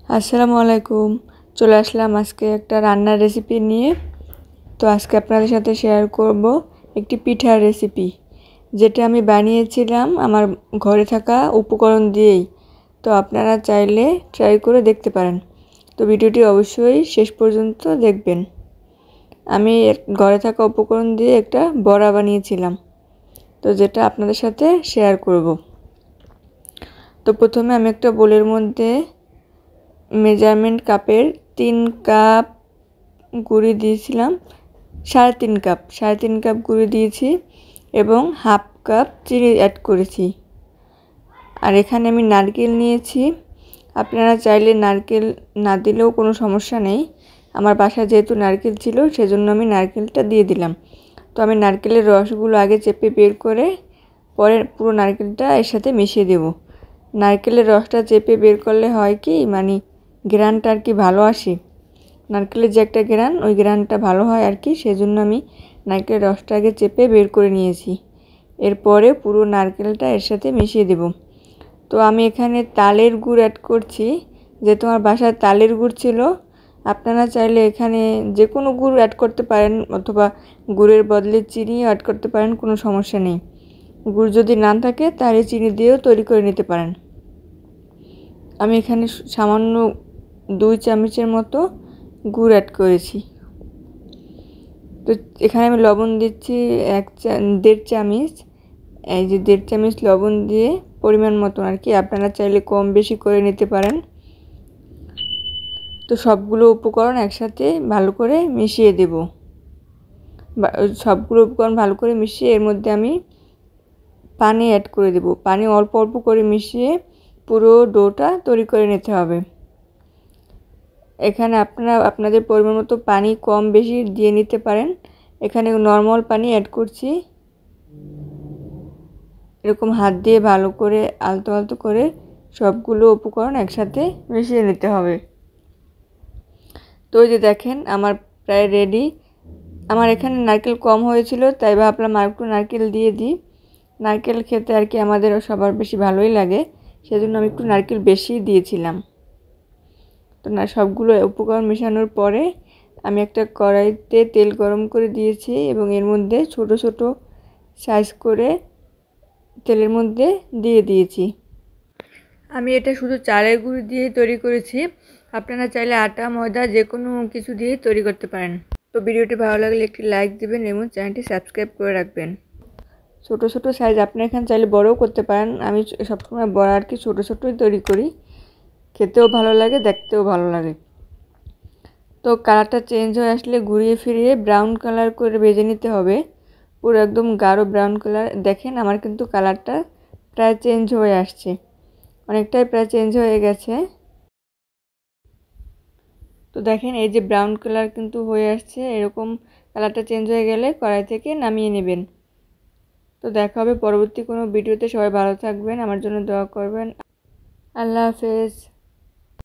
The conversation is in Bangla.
আসসালামু আলাইকুম। চলে আসলাম আজকে একটা রান্নার রেসিপি নিয়ে। তো আজকে আপনাদের সাথে শেয়ার করব একটি পিঠার রেসিপি, যেটা আমি বানিয়েছিলাম আমার ঘরে থাকা উপকরণ দিয়েই। তো আপনারা চাইলে ট্রাই করে দেখতে পারেন। তো ভিডিওটি অবশ্যই শেষ পর্যন্ত দেখবেন। আমি ঘরে থাকা উপকরণ দিয়ে একটা বড়া বানিয়েছিলাম, তো যেটা আপনাদের সাথে শেয়ার করব। তো প্রথমে আমি একটা বোলের মধ্যে মেজারমেন্ট কাপের 3 কাপ গুঁড়ি দিয়েছিলাম, সাড়ে তিন কাপ গুঁড়ি দিয়েছি এবং হাফ কাপ চিনি অ্যাড করেছি। আর এখানে আমি নারকেল নিয়েছি। আপনারা চাইলে নারকেল না দিলেও কোনো সমস্যা নেই। আমার বাসায় যেহেতু নারকেল ছিল সেজন্য আমি নারকেলটা দিয়ে দিলাম। তো আমি নারকেলের রসগুলো আগে চেপে বের করে পরে পুরো নারকেলটা এর সাথে মিশিয়ে দেব। নারকেলের রসটা চেপে বের করলে হয় কি, মানে ঘ্রাণটা আর কি ভালো আসে। নারকেলের যে একটা ঘ্রাণ, ওই ঘ্রাণটা ভালো হয় আর কি, সেজন্য আমি নারকেলের রসটা আগে চেপে বের করে নিয়েছি। এরপরে পুরো নারকেলটা এর সাথে মিশিয়ে দেব। তো আমি এখানে তালের গুড় অ্যাড করছি, যেহেতু আমার বাসায় তালের গুড় ছিল। আপনারা চাইলে এখানে যে কোনো গুড় অ্যাড করতে পারেন, অথবা গুড়ের বদলে চিনিও অ্যাড করতে পারেন, কোনো সমস্যা নেই। গুড় যদি না থাকে তাহলে চিনি দিয়েও তৈরি করে নিতে পারেন। আমি এখানে সামান্য 2 চামচের মতো গুড় অ্যাড করেছি। তো এখানে আমি লবণ দিচ্ছি 1.5 চামচ। এই যে 1.5 চামচ লবণ দিয়ে পরিমাণ মতো আর কি, আপনারা চাইলে কম বেশি করে নিতে পারেন। তো সবগুলো উপকরণ একসাথে ভালো করে মিশিয়ে দেব। সবগুলো উপকরণ ভালো করে মিশিয়ে এর মধ্যে আমি পানি অ্যাড করে দেব। পানি অল্প অল্প করে মিশিয়ে পুরো ডোটা তৈরি করে নিতে হবে। এখানে আপনারা আপনাদের পরিমাণ মতো পানি কম বেশি দিয়ে নিতে পারেন। এখানে নর্মাল পানি অ্যাড করছি। এরকম হাত দিয়ে ভালো করে আলতো আলতো করে সবগুলো উপকরণ একসাথে মিশিয়ে নিতে হবে। তো এই যে দেখেন আমার প্রায় রেডি। আমার এখানে নারকেল কম হয়েছিল, তাই ভাবলাম আর একটু নারকেল দিয়ে দিই। নারকেল খেতে আর কি আমাদের সবার বেশি ভালোই লাগে, সেজন্য আমি একটু নারকেল বেশি দিয়েছিলাম। তো না, সবগুলো উপকরণ মেশানোর পরে আমি একটা কড়াইতে তেল গরম করে দিয়েছি এবং এর মধ্যে ছোট ছোট সাইজ করে তেলের মধ্যে দিয়ে দিয়েছি। আমি এটা শুধু চালের গুঁড়ি দিয়ে তৈরি করেছি। আপনারা চাইলে আটা ময়দা যে কোনো কিছু দিয়ে তৈরি করতে পারেন। তো ভিডিওটি ভালো লাগলে একটি লাইক দিবেন এবং চ্যানেলটি সাবস্ক্রাইব করে রাখবেন। ছোট ছোট সাইজ আপনারা এখানে চাইলে বড়ও করতে পারেন। আমি সবসময় বড় আর কি ছোট ছোটই তৈরি করি, খেতেও ভালো লাগে, দেখতেও ভালো লাগে। তো কালারটা চেঞ্জ হয়ে আসলে ঘুরিয়ে ফিরিয়ে ব্রাউন কালার করে ভেজে নিতে হবে, পুরো একদম গাঢ় ব্রাউন কালার। দেখেন আমার কিন্তু কালারটা প্রায় চেঞ্জ হয়ে আসছে, অনেকটাই প্রায় চেঞ্জ হয়ে গেছে। তো দেখেন এই যে ব্রাউন কালার কিন্তু হয়ে আসছে। এরকম কালারটা চেঞ্জ হয়ে গেলে কড়াই থেকে নামিয়ে নেবেন। তো দেখা হবে পরবর্তী কোনো ভিডিওতে। সবাই ভালো থাকবেন, আমার জন্য দোয়া করবেন। আল্লাহ হাফেজ।